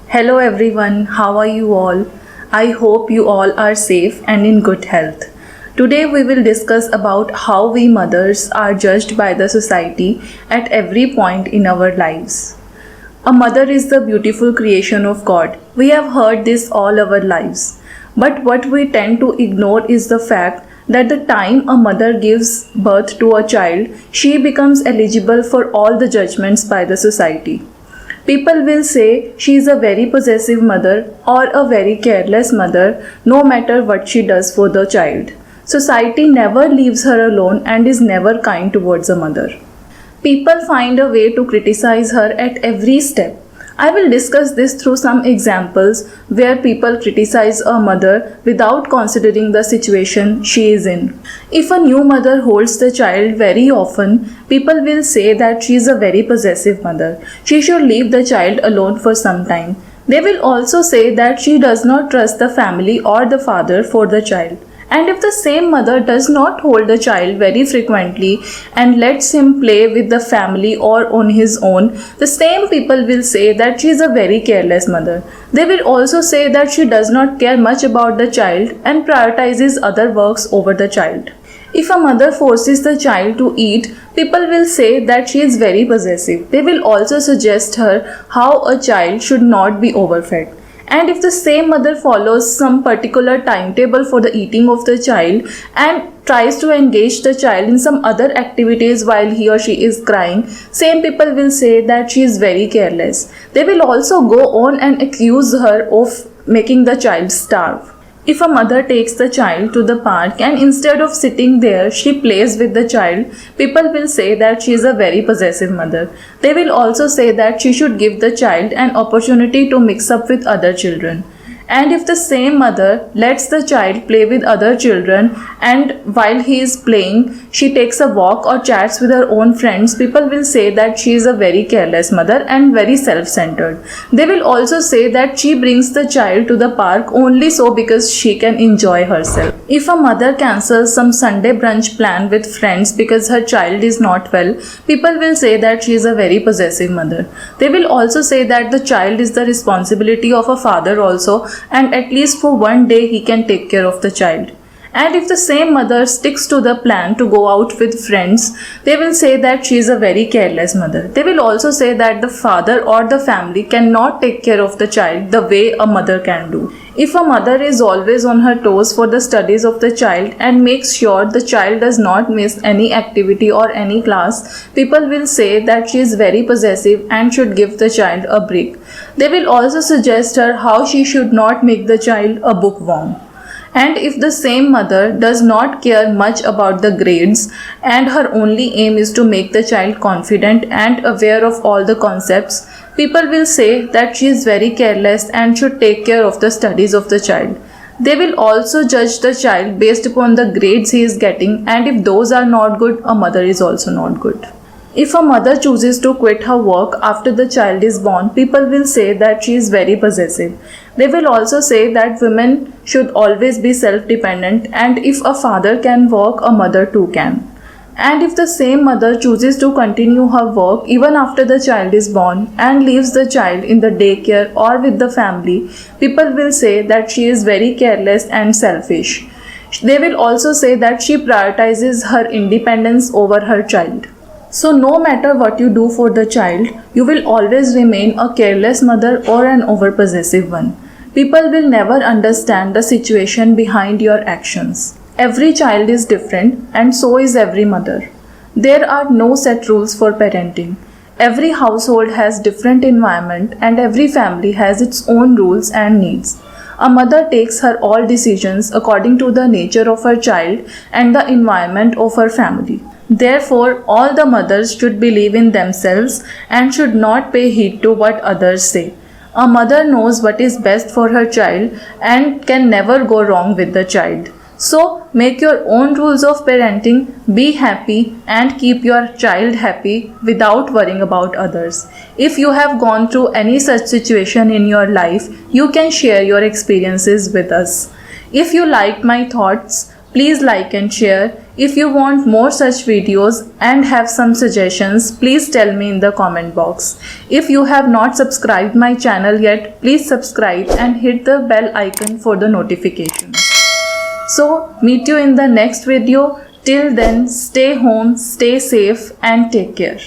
Hello everyone, how are you all? I hope you all are safe and in good health. Today we will discuss about how we mothers are judged by the society at every point in our lives. A mother is the beautiful creation of God. We have heard this all our lives. But what we tend to ignore is the fact that the time a mother gives birth to a child, she becomes eligible for all the judgments by the society. People will say she is a very possessive mother or a very careless mother, no matter what she does for the child. Society never leaves her alone and is never kind towards a mother. People find a way to criticize her at every step. I will discuss this through some examples where people criticize a mother without considering the situation she is in. If a new mother holds the child very often, people will say that she is a very possessive mother. She should leave the child alone for some time. They will also say that she does not trust the family or the father for the child. And if the same mother does not hold the child very frequently and lets him play with the family or on his own, the same people will say that she is a very careless mother. They will also say that she does not care much about the child and prioritizes other works over the child. If a mother forces the child to eat, people will say that she is very possessive. They will also suggest her how a child should not be overfed. And if the same mother follows some particular timetable for the eating of the child and tries to engage the child in some other activities while he or she is crying, same people will say that she is very careless. They will also go on and accuse her of making the child starve. If a mother takes the child to the park and instead of sitting there she plays with the child, people will say that she is a very possessive mother. They will also say that she should give the child an opportunity to mix up with other children. And if the same mother lets the child play with other children and while he is playing, she takes a walk or chats with her own friends, people will say that she is a very careless mother and very self-centered. They will also say that she brings the child to the park only so because she can enjoy herself. If a mother cancels some Sunday brunch plan with friends because her child is not well, people will say that she is a very possessive mother. They will also say that the child is the responsibility of a father also, and at least for one day he can take care of the child. And if the same mother sticks to the plan to go out with friends, they will say that she is a very careless mother. They will also say that the father or the family cannot take care of the child the way a mother can do. If a mother is always on her toes for the studies of the child and makes sure the child does not miss any activity or any class, people will say that she is very possessive and should give the child a break. They will also suggest her how she should not make the child a bookworm. And if the same mother does not care much about the grades and her only aim is to make the child confident and aware of all the concepts, people will say that she is very careless and should take care of the studies of the child. They will also judge the child based upon the grades he is getting, and if those are not good, a mother is also not good. If a mother chooses to quit her work after the child is born, people will say that she is very possessive. They will also say that women should always be self-dependent, and if a father can work, a mother too can. And if the same mother chooses to continue her work even after the child is born and leaves the child in the daycare or with the family, people will say that she is very careless and selfish. They will also say that she prioritizes her independence over her child. So no matter what you do for the child, you will always remain a careless mother or an overpossessive one. People will never understand the situation behind your actions. Every child is different and so is every mother. There are no set rules for parenting. Every household has different environment and every family has its own rules and needs. A mother takes her all decisions according to the nature of her child and the environment of her family. Therefore, all the mothers should believe in themselves and should not pay heed to what others say. A mother knows what is best for her child and can never go wrong with the child. So, make your own rules of parenting, be happy and keep your child happy without worrying about others. If you have gone through any such situation in your life, you can share your experiences with us. If you liked my thoughts, please like and share. If you want more such videos and have some suggestions, please tell me in the comment box. If you have not subscribed my channel yet, please subscribe and hit the bell icon for the notifications. So meet you in the next video. Till then, stay home, stay safe and take care.